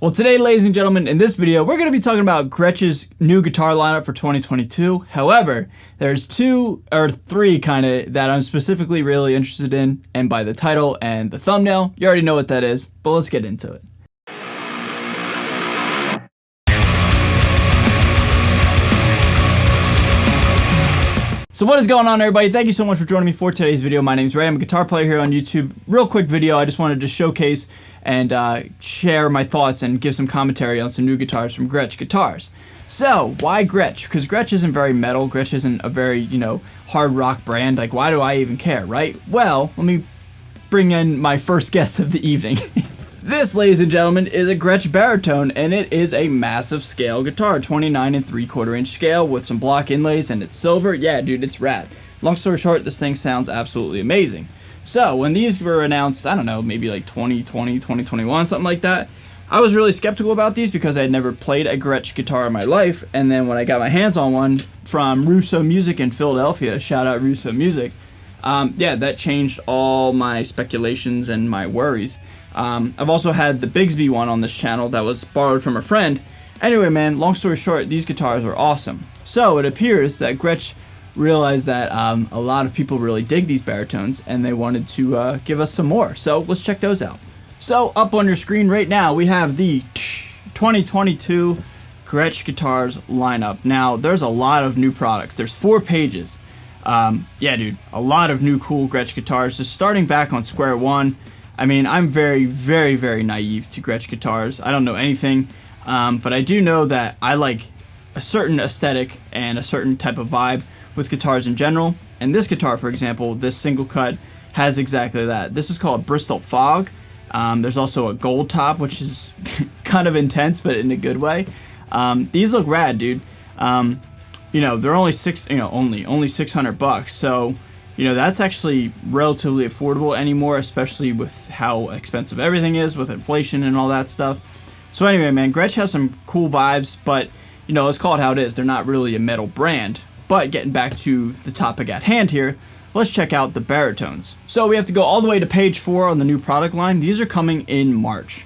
Well, today, ladies and gentlemen, in this video, we're going to be talking about Gretsch's new guitar lineup for 2022. However, there's two or three kind of that I'm specifically really interested in, and by the title and the thumbnail, you already know what that is, but let's get into it. So what is going on, everybody? Thank you so much for joining me for today's video. My name is Ray. I'm a guitar player here on YouTube. Real quick video. I just wanted to showcase and share my thoughts and give some commentary on some new guitars from Gretsch Guitars. So why Gretsch? Because Gretsch isn't very metal. Gretsch isn't a very, hard rock brand. Like, why do I even care, right? Well, let me bring in my first guest of the evening. This, ladies and gentlemen, is a Gretsch baritone, and it is a massive scale guitar, 29 3/4 inch scale with some block inlays, and it's silver. Yeah, dude, it's rad. Long story short, this thing sounds absolutely amazing. So when these were announced, I don't know, maybe like 2020, 2021, something like that, I was really skeptical about these because I had never played a Gretsch guitar in my life. And then when I got my hands on one from Russo Music in Philadelphia, shout out Russo Music, yeah, that changed all my speculations and my worries. I've also had the Bigsby one on this channel that was borrowed from a friend. Anyway, man, long story short, these guitars are awesome. So it appears that Gretsch realized that a lot of people really dig these baritones, and they wanted to give us some more. So let's check those out. So up on your screen right now, we have the 2022 Gretsch Guitars lineup. Now, there's a lot of new products. There's 4 pages. Yeah, dude, a lot of new cool Gretsch guitars. Just starting back on square one. I mean, I'm very, very, very naive to Gretsch guitars. I don't know anything, but I do know that I like a certain aesthetic and a certain type of vibe with guitars in general. And this guitar, for example, this single cut has exactly that. This is called Bristol Fog. There's also a gold top, which is kind of intense, but in a good way. These look rad, dude. They're only only $600. So, that's actually relatively affordable anymore, especially with how expensive everything is with inflation and all that stuff. So anyway, man, Gretsch has some cool vibes, but, let's call it how it is. They're not really a metal brand. But getting back to the topic at hand here, let's check out the baritones. So we have to go all the way to page 4 on the new product line. These are coming in March.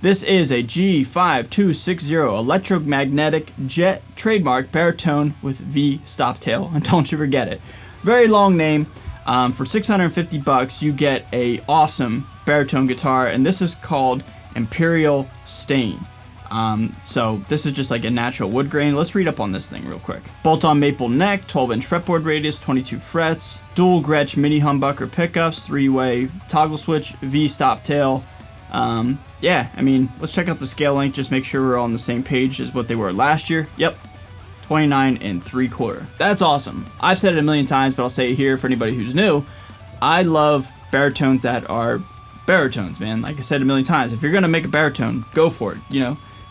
This is a G5260 electromagnetic jet trademark baritone with V stop tail, and don't you forget it. Very long name. For $650, you get a awesome baritone guitar, and this is called Imperial Stain. So this is just like a natural wood grain. Let's read up on this thing real quick. Bolt-on maple neck, 12-inch fretboard radius, 22 frets, dual Gretsch mini humbucker pickups, 3-way toggle switch, V stop tail. Yeah, I mean, let's check out the scale length, just make sure we're all on the same page as what they were last year. Yep, 29 3/4. That's awesome. I've said it a million times, but I'll say it here for anybody who's new. I love baritones that are baritones, man. Like I said a million times, if you're gonna make a baritone, go for it,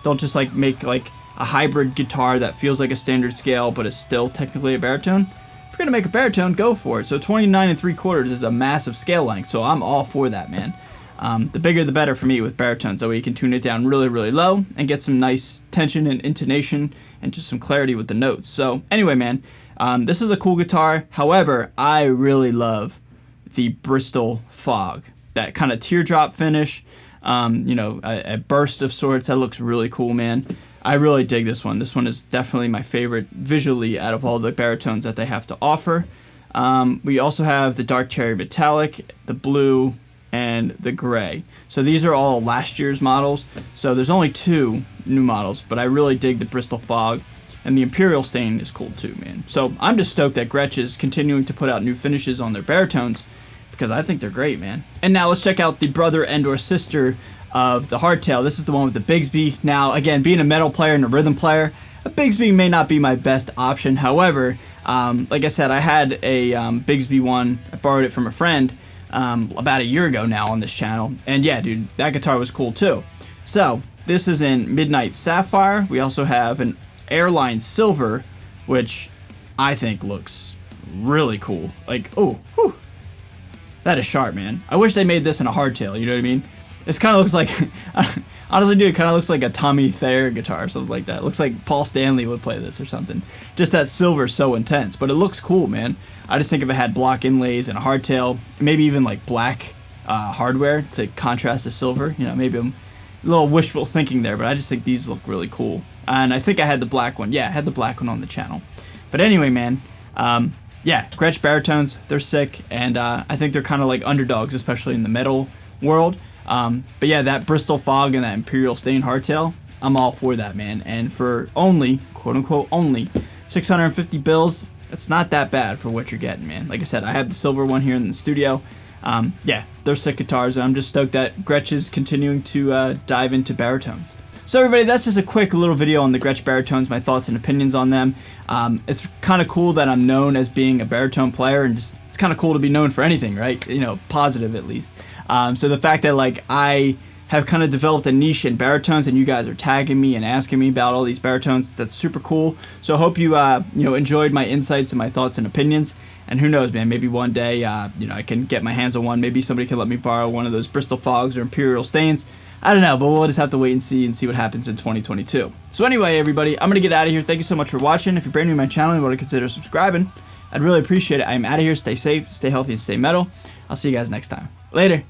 Don't just make a hybrid guitar that feels like a standard scale but is still technically a baritone. If you're gonna make a baritone, go for it. So 29 3/4 is a massive scale length, so I'm all for that, man. The bigger the better for me with baritones, that way you can tune it down really, really low and get some nice tension and intonation and just some clarity with the notes. So anyway, man, this is a cool guitar. However, I really love the Bristol Fog. That kind of teardrop finish. A burst of sorts. That looks really cool, man. I really dig this one. This one is definitely my favorite visually out of all the baritones that they have to offer. We also have the dark cherry metallic, the blue, and the gray. So these are all last year's models. So there's only 2 new models, but I really dig the Bristol Fog, and the Imperial Stain is cool too, man. So I'm just stoked that Gretsch is continuing to put out new finishes on their baritones, because I think they're great, man. And now let's check out the brother and or sister of the Hardtail. This is the one with the Bigsby. Now, again, being a metal player and a rhythm player, a Bigsby may not be my best option. However, like I said, I had a Bigsby one. I borrowed it from a friend about a year ago now on this channel. And yeah, dude, that guitar was cool too. So this is in Midnight Sapphire. We also have an Airline Silver, which I think looks really cool. Like, oh, whew. That is sharp, man. I wish they made this in a hardtail, you know what I mean? This kind of looks like, honestly, dude, it kind of looks like a Tommy Thayer guitar or something like that. It looks like Paul Stanley would play this or something. Just that silver's so intense, but it looks cool, man. I just think if it had block inlays and a hardtail, maybe even like black hardware to contrast the silver, maybe a little wishful thinking there, but I just think these look really cool. And I think I had the black one. Yeah, I had the black one on the channel. But anyway, man, yeah, Gretsch baritones, they're sick, and I think they're kind of like underdogs, especially in the metal world. But yeah, that Bristol Fog and that Imperial Stain Hardtail, I'm all for that, man. And for only, quote unquote, only 650 bills, it's not that bad for what you're getting, man. Like I said, I have the silver one here in the studio. Yeah, they're sick guitars, and I'm just stoked that Gretsch is continuing to dive into baritones. So everybody, that's just a quick little video on the Gretsch baritones, my thoughts and opinions on them. It's kind of cool that I'm known as being a baritone player, and just, it's kind of cool to be known for anything, right? You know, positive at least. So the fact that like I have kind of developed a niche in baritones, and you guys are tagging me and asking me about all these baritones, that's super cool. So I hope you you know, enjoyed my insights and my thoughts and opinions. And who knows, man, maybe one day you know, I can get my hands on one. Maybe somebody can let me borrow one of those Bristol Fogs or Imperial Stains. I don't know, but we'll just have to wait and see what happens in 2022. So anyway, everybody, I'm gonna get out of here. Thank you so much for watching. If you're brand new to my channel and want to consider subscribing, I'd really appreciate it. I'm out of here. Stay safe, stay healthy, and stay metal. I'll see you guys next time. Later.